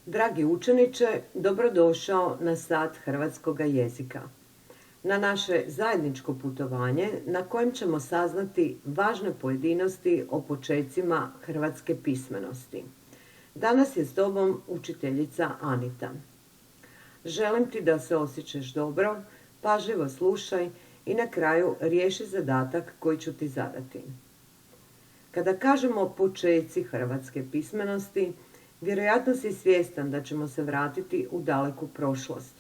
Dragi učeniče, dobrodošao na sat hrvatskog jezika. Na naše zajedničko putovanje na kojem ćemo saznati važne pojedinosti o počecima hrvatske pismenosti. Danas je s tobom učiteljica Anita. Želim ti da se osjećaš dobro, pažljivo slušaj i na kraju riješi zadatak koji ću ti zadati. Kada kažemo počeci hrvatske pismenosti, vjerojatno si svjestan da ćemo se vratiti u daleku prošlost,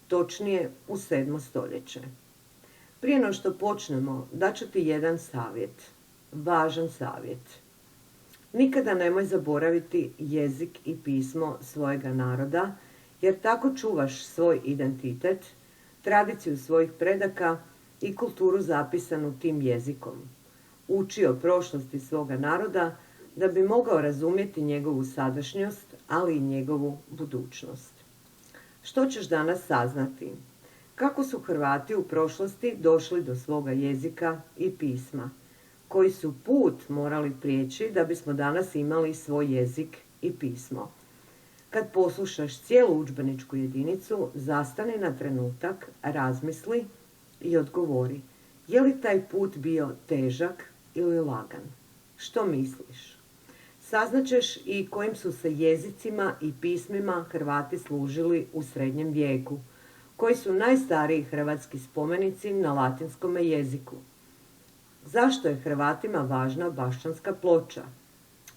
točnije u 7. stoljeće. Prije no što počnemo, daću ti jedan savjet, važan savjet. Nikada nemoj zaboraviti jezik i pismo svojega naroda, jer tako čuvaš svoj identitet, tradiciju svojih predaka i kulturu zapisanu tim jezikom. Uči o prošlosti svoga naroda da bi mogao razumjeti njegovu sadašnjost, ali i njegovu budućnost. Što ćeš danas saznati? Kako su Hrvati u prošlosti došli do svoga jezika i pisma? Koji su put morali prijeći da bismo danas imali svoj jezik i pismo? Kad poslušaš cijelu udžbeničku jedinicu, zastani na trenutak, razmisli i odgovori. Je li taj put bio težak ili lagan? Što misliš? Saznaćeš i kojim su se jezicima i pismima Hrvati služili u srednjem vijeku, koji su najstariji hrvatski spomenici na latinskom jeziku. Zašto je Hrvatima važna Bašćanska ploča?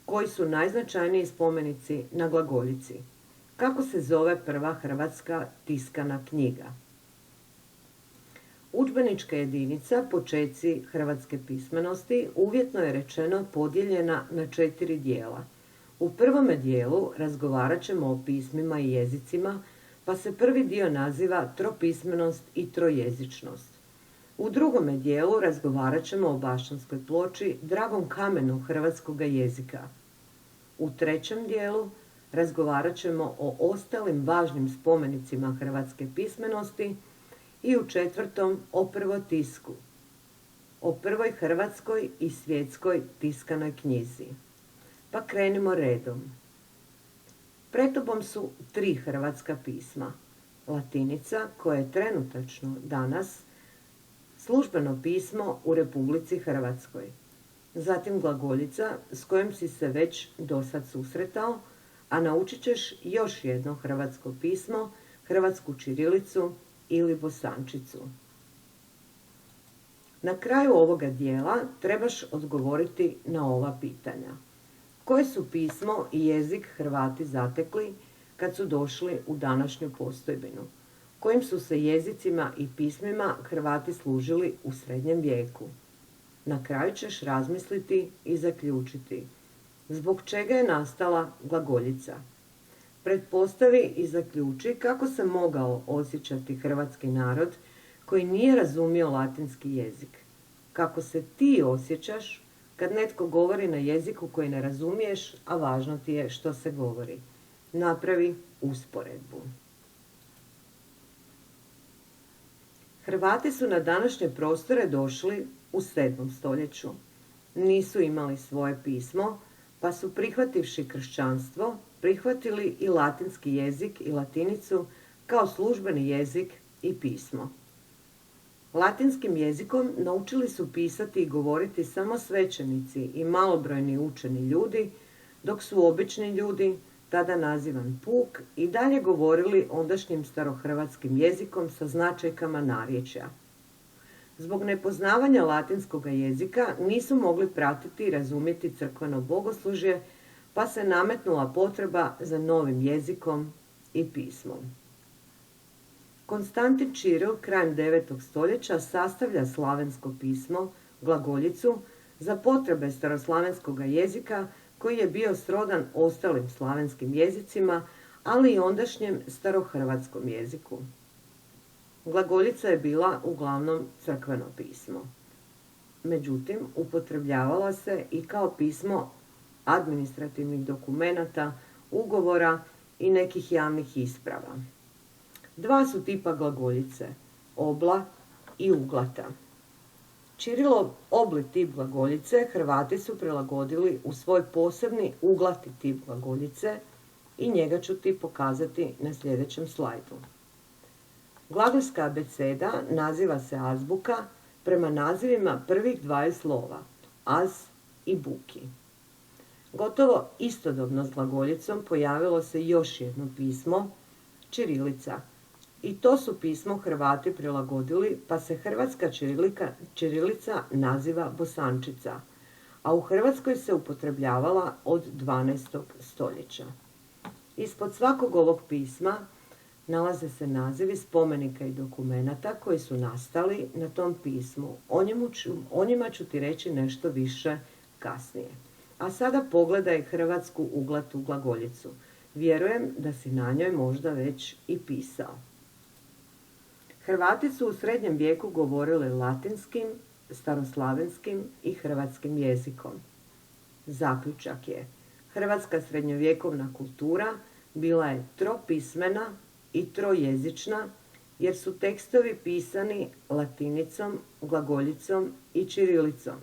Koji su najznačajniji spomenici na glagoljici? Kako se zove prva hrvatska tiskana knjiga? Udžbenička jedinica počeci hrvatske pismenosti uvjetno je rečeno podijeljena na 4 dijela. U prvome dijelu razgovarat ćemo o pismima i jezicima, pa se prvi dio naziva tropismenost i trojezičnost. U drugome dijelu razgovarat ćemo o Bašćanskoj ploči, dragom kamenu hrvatskog jezika. U trećem dijelu razgovarat ćemo o ostalim važnim spomenicima hrvatske pismenosti i u četvrtom o prvotisku, o prvoj hrvatskoj i svjetskoj tiskanoj knjizi. Pa krenimo redom. Pred tobom su 3 hrvatska pisma. Latinica, koja je trenutačno danas službeno pismo u Republici Hrvatskoj. Zatim glagoljica, s kojom si se već dosad susretao, a naučit ćeš još jedno hrvatsko pismo, hrvatsku ćirilicu ili bosančicu. Na kraju ovoga dijela trebaš odgovoriti na ova pitanja. Koje su pismo i jezik Hrvati zatekli kad su došli u današnju postojbinu? Kojim su se jezicima i pismima Hrvati služili u srednjem vijeku? Na kraju ćeš razmisliti i zaključiti. Zbog čega je nastala glagoljica? Pretpostavi i zaključi kako se mogao osjećati hrvatski narod koji nije razumio latinski jezik. Kako se ti osjećaš kad netko govori na jeziku koji ne razumiješ, a važno ti je što se govori. Napravi usporedbu. Hrvati su na današnje prostore došli u 7. stoljeću. Nisu imali svoje pismo, pa su prihvativši kršćanstvo, prihvatili i latinski jezik i latinicu kao službeni jezik i pismo. Latinskim jezikom naučili su pisati i govoriti samo svećenici i malobrojni učeni ljudi, dok su obični ljudi, tada nazivan puk, i dalje govorili ondašnjim starohrvatskim jezikom sa značajkama narječja. Zbog nepoznavanja latinskog jezika nisu mogli pratiti i razumjeti crkveno bogoslužje, pa se nametnula potreba za novim jezikom i pismom. Konstantin Čiril krajem 9. stoljeća sastavlja slavensko pismo, glagoljicu, za potrebe staroslavenskog jezika koji je bio srodan ostalim slavenskim jezicima, ali i ondašnjem starohrvatskom jeziku. Glagoljica je bila uglavnom crkveno pismo. Međutim, upotrebljavala se i kao pismo administrativnih dokumenata, ugovora i nekih javnih isprava. 2 su tipa glagoljice, obla i uglata. Ćirilov obli tip glagoljice Hrvati su prilagodili u svoj posebni uglati tip glagoljice i njega ću ti pokazati na sljedećem slajdu. Glagolska abeceda naziva se azbuka prema nazivima prvih dvaju slova, az i buki. Gotovo istodobno s glagoljicom pojavilo se još jedno pismo, ćirilica. I to su pismo Hrvati prilagodili, pa se hrvatska ćirilica naziva bosančica, a u Hrvatskoj se upotrebljavala od 12. stoljeća. Ispod svakog ovog pisma nalaze se nazivi spomenika i dokumenata koji su nastali na tom pismu. O njima ću ti reći nešto više kasnije. A sada pogledaj hrvatsku uglatu glagoljicu. Vjerujem da si na njoj možda već i pisao. Hrvati su u srednjem vijeku govorili latinskim, staroslavenskim i hrvatskim jezikom. Zaključak je: hrvatska srednjovjekovna kultura bila je tropismena i trojezična, jer su tekstovi pisani latinicom, glagoljicom i ćirilicom,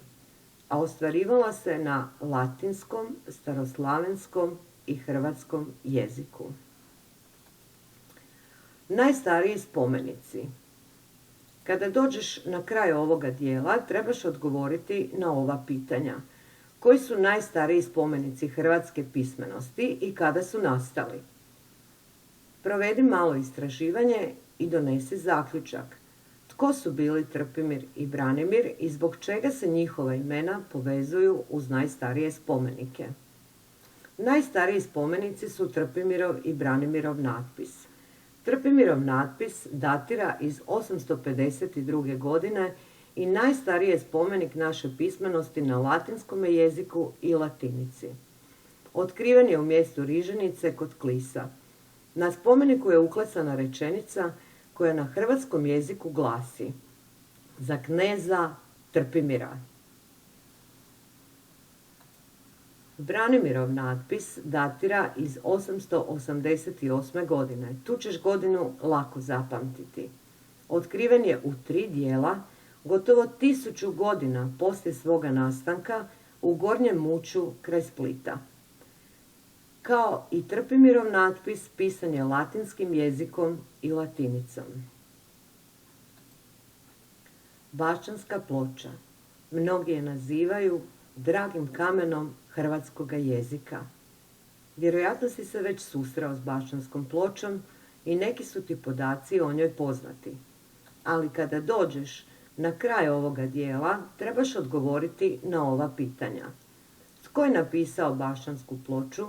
a ostvarivala se na latinskom, staroslavenskom i hrvatskom jeziku. Najstariji spomenici. Kada dođeš na kraj ovoga dijela, trebaš odgovoriti na ova pitanja. Koji su najstariji spomenici hrvatske pismenosti i kada su nastali? Provedi malo istraživanje i donesi zaključak. Tko su bili Trpimir i Branimir i zbog čega se njihova imena povezuju uz najstarije spomenike? Najstariji spomenici su Trpimirov i Branimirov natpis. Trpimirov natpis datira iz 852. godine i najstariji je spomenik naše pismenosti na latinskom jeziku i latinici. Otkriven je u mjestu Riženice kod Klisa. Na spomeniku je uklesana rečenica koja na hrvatskom jeziku glasi: za kneza Trpimira. Branimirov natpis datira iz 888. godine. Tu ćeš godinu lako zapamtiti. Otkriven je u 3 dijela, gotovo 1000 godina poslije svoga nastanka u Gornjem Muću kraj Splita. Kao i Trpimirov natpis, pisan je latinskim jezikom i latinicom. Bašćanska ploča. Mnogi je nazivaju dragim kamenom hrvatskoga jezika. Vjerojatno si se već susreo s bašćanskom pločom i neki su ti podaci o njoj poznati. Ali kada dođeš na kraj ovoga dijela, trebaš odgovoriti na ova pitanja. Tko je napisao bašćansku ploču?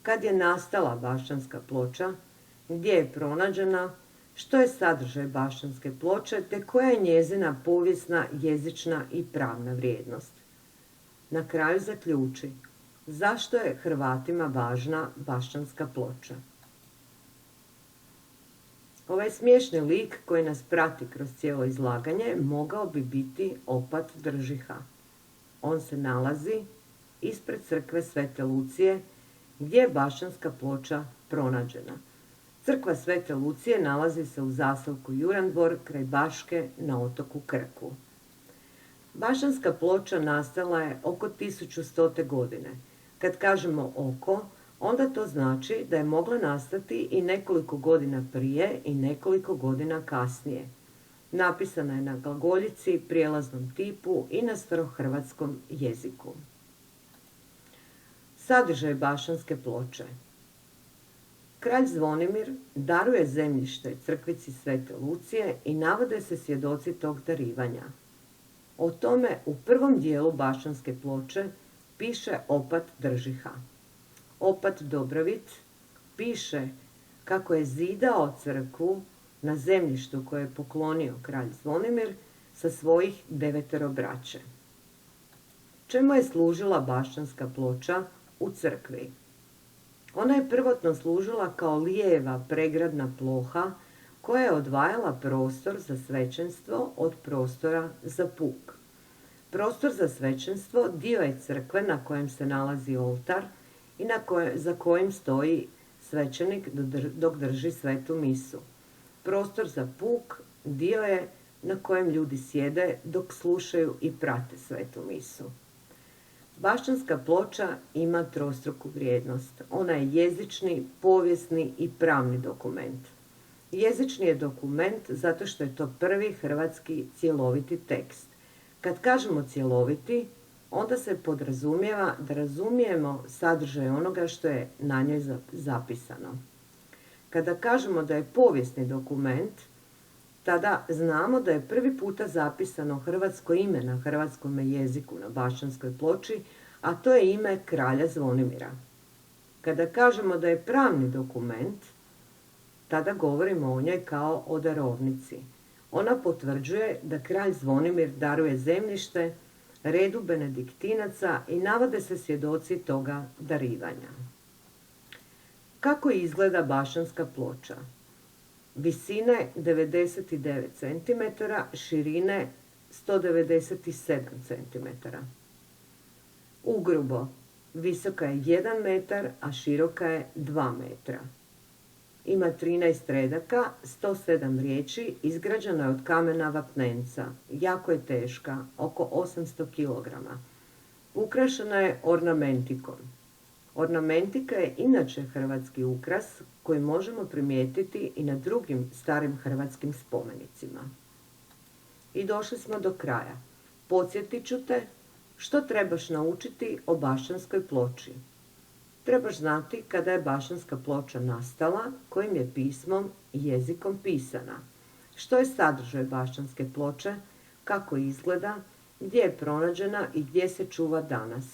Kad je nastala bašćanska ploča? Gdje je pronađena? Što je sadržaj bašćanske ploče, te koja je njezina povijesna, jezična i pravna vrijednost? Na kraju zaključi, zašto je Hrvatima važna bašćanska ploča? Ovaj smiješni lik koji nas prati kroz cijelo izlaganje mogao bi biti opat Držiha. On se nalazi ispred crkve Svete Lucije, gdje je bašćanska ploča pronađena. Crkva Svete Lucije nalazi se u zaselku Jurandbor kraj Baške na otoku Krku. Bašćanska ploča nastala je oko 1100. godine. Kad kažemo oko, onda to znači da je mogla nastati i nekoliko godina prije i nekoliko godina kasnije. Napisana je na glagoljici, prijelaznom tipu i na starohrvatskom jeziku. Sadržaj bašćanske ploče. Kralj Zvonimir daruje zemljište crkvici Svete Lucije i navode se svjedoci tog darivanja. O tome u prvom dijelu bašćanske ploče piše opat Držiha. Opat Dobrovit piše kako je zidao crkvu na zemljištu koje je poklonio kralj Zvonimir sa svojih 9 braće. Čemu je služila bašćanska ploča u crkvi? Ona je prvotno služila kao lijeva pregradna ploha koja je odvajala prostor za svećenstvo od prostora za puk. Prostor za svećenstvo dio je crkve na kojem se nalazi oltar i za kojim stoji svećenik dok drži svetu misu. Prostor za puk dio je na kojem ljudi sjede dok slušaju i prate svetu misu. Bašćanska ploča ima trostruku vrijednost. Ona je jezični, povijesni i pravni dokument. Jezični je dokument zato što je to prvi hrvatski cjeloviti tekst. Kad kažemo cjeloviti, onda se podrazumijeva da razumijemo sadržaj onoga što je na njoj zapisano. Kada kažemo da je povijesni dokument, tada znamo da je prvi puta zapisano hrvatsko ime na hrvatskom jeziku na Bašćanskoj ploči, a to je ime kralja Zvonimira. Kada kažemo da je pravni dokument, tada govorimo o njoj kao o darovnici. Ona potvrđuje da kralj Zvonimir daruje zemljište redu benediktinaca i navode se svjedoci toga darivanja. Kako izgleda Bašćanska ploča? Visine 99 cm, širine 197 cm. Ugrubo, visoka je 1 metar, a široka je 2 metra. Ima 13 redaka, 107 riječi, izgrađena je od kamena vapnenca. Jako je teška, oko 800 kg. Ukrašena je ornamentikom. Ornamentika je inače hrvatski ukras koji možemo primijetiti i na drugim starim hrvatskim spomenicima. I došli smo do kraja. Podsjetit ću te što trebaš naučiti o Bašćanskoj ploči. Trebaš znati kada je Bašćanska ploča nastala, kojim je pismom i jezikom pisana. Što je sadržaj Bašćanske ploče, kako izgleda, gdje je pronađena i gdje se čuva danas.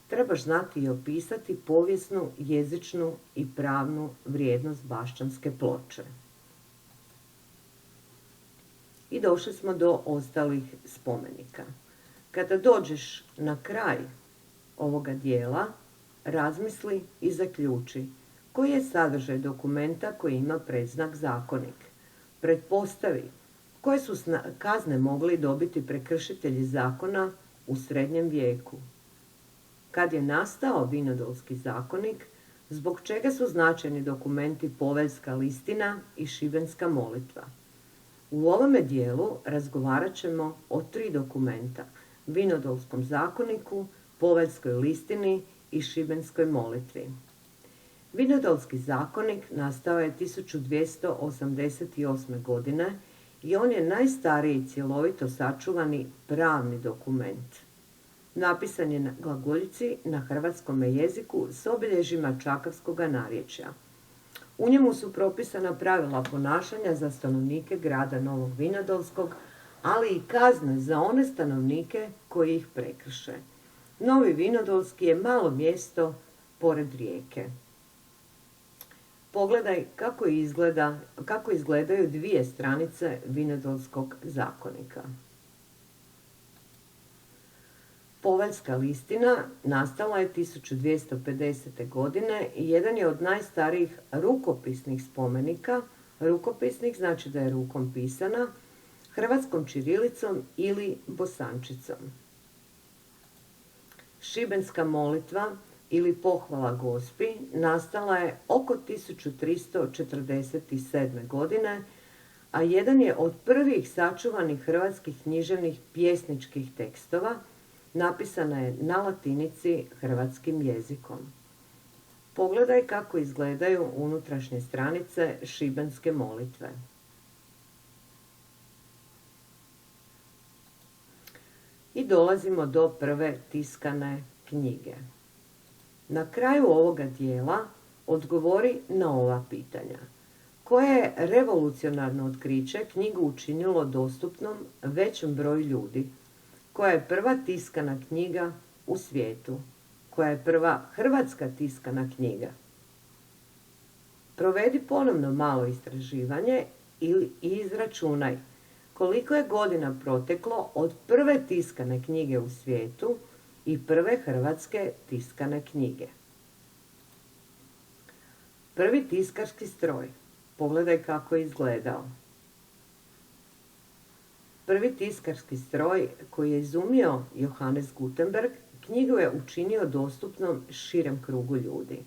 Trebaš znati i opisati povijesnu, jezičnu i pravnu vrijednost Bašćanske ploče. I došli smo do ostalih spomenika. Kada dođeš na kraj ovoga dijela, razmisli i zaključi koji je sadržaj dokumenta koji ima predznak zakonik. Pretpostavi koje su kazne mogli dobiti prekršitelji zakona u srednjem vijeku. Kad je nastao Vinodolski zakonik, zbog čega su značajni dokumenti Poveljska listina i Šibenska molitva. U ovome dijelu razgovarat ćemo o 3 dokumenta: Vinodolskom zakoniku, Poveljskoj listini i Šibenskoj molitvi. Vinodolski zakonik nastao je 1288. godine i on je najstariji cjelovito sačuvani pravni dokument. Napisan je na glagoljici na hrvatskom jeziku s obilježjima čakavskog narječja. U njemu su propisana pravila ponašanja za stanovnike grada Novog Vinodolskog, ali i kazne za one stanovnike koji ih prekrše. Novi Vinodolski je malo mjesto pored rijeke. Pogledaj kako izgledaju 2 stranice Vinodolskog zakonika. Poveljska listina nastala je 1250. godine i jedan je od najstarijih rukopisnih spomenika. Rukopisnik znači da je rukom pisana, hrvatskom ćirilicom ili bosančicom. Šibenska molitva ili pohvala Gospi nastala je oko 1347. godine, a jedan je od prvih sačuvanih hrvatskih književnih pjesničkih tekstova. Napisana je na latinici hrvatskim jezikom. Pogledaj kako izgledaju unutrašnje stranice Šibenske molitve. I dolazimo do prve tiskane knjige. Na kraju ovoga dijela odgovori na ova pitanja. Koje je revolucionarno otkriće knjigu učinilo dostupnom većem broju ljudi? Koja je prva tiskana knjiga u svijetu? Koja je prva hrvatska tiskana knjiga? Provedi ponovno malo istraživanje i izračunaj koliko je godina proteklo od prve tiskane knjige u svijetu i prve hrvatske tiskane knjige. Prvi tiskarski stroj. Pogledaj kako je izgledao. Prvi tiskarski stroj koji je izumio Johannes Gutenberg knjigu je učinio dostupnom širem krugu ljudi.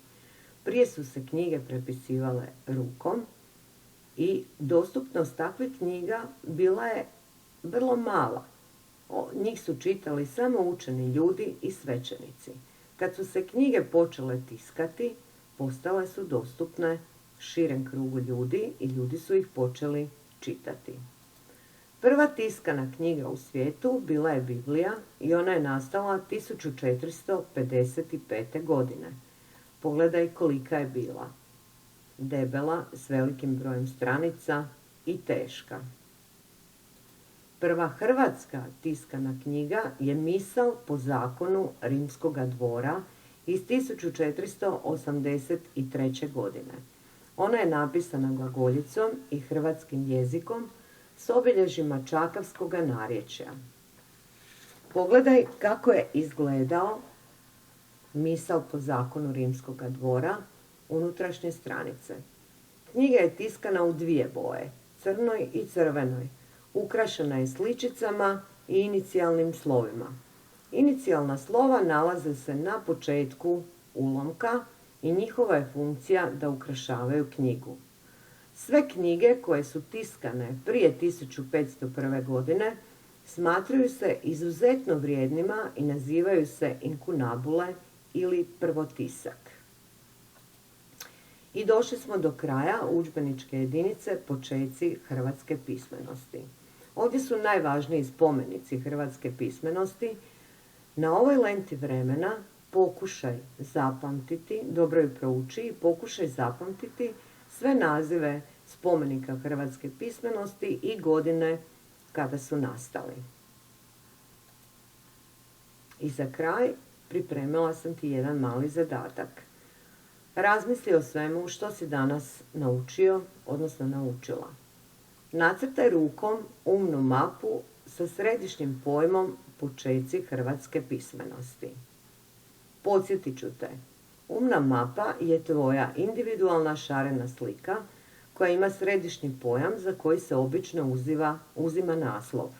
Prije su se knjige prepisivale rukom i dostupnost takvih knjiga bila je vrlo mala. Njih su čitali samo učeni ljudi i svećenici. Kad su se knjige počele tiskati, postale su dostupne širem krugu ljudi i ljudi su ih počeli čitati. Prva tiskana knjiga u svijetu bila je Biblija i ona je nastala 1455. godine. Pogledaj kolika je bila. Debela, s velikim brojem stranica i teška. Prva hrvatska tiskana knjiga je Misal po zakonu Rimskoga dvora iz 1483. godine. Ona je napisana glagoljicom i hrvatskim jezikom s obilježjima čakavskoga narječja. Pogledaj kako je izgledao Misal po zakonu Rimskoga dvora, unutrašnje stranice. Knjiga je tiskana u dvije boje, crnoj i crvenoj. Ukrašena je sličicama i inicijalnim slovima. Inicijalna slova nalaze se na početku ulomka i njihova je funkcija da ukrašavaju knjigu. Sve knjige koje su tiskane prije 1501. godine smatraju se izuzetno vrijednima i nazivaju se inkunabule ili prvotisak. I došli smo do kraja udžbeničke jedinice počeci hrvatske pismenosti. Ovdje su najvažniji spomenici hrvatske pismenosti. Na ovoj lenti vremena pokušaj zapamtiti, dobro ju prouči i pokušaj zapamtiti sve nazive spomenika hrvatske pismenosti i godine kada su nastali. I za kraj pripremila sam ti jedan mali zadatak. Razmisli o svemu što si danas naučio, odnosno naučila. Nacrtaj rukom umnu mapu sa središnjim pojmom počeci hrvatske pismenosti. Podsjetit ću te, umna mapa je tvoja individualna šarena slika koja ima središnji pojam za koji se obično uzima naslov.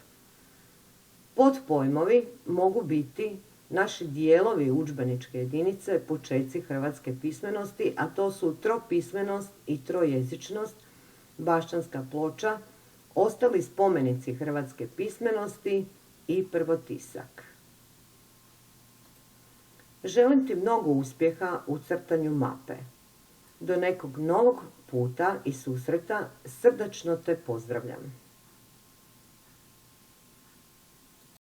Podpojmovi mogu biti naši dijelovi udžbeničke jedinice počeci hrvatske pismenosti, a to su tropismenost i trojezičnost, Bašćanska ploča, ostali spomenici hrvatske pismenosti i prvotisak. Želim ti mnogo uspjeha u crtanju mape. Do nekog novog puta i susreta srdačno te pozdravljam.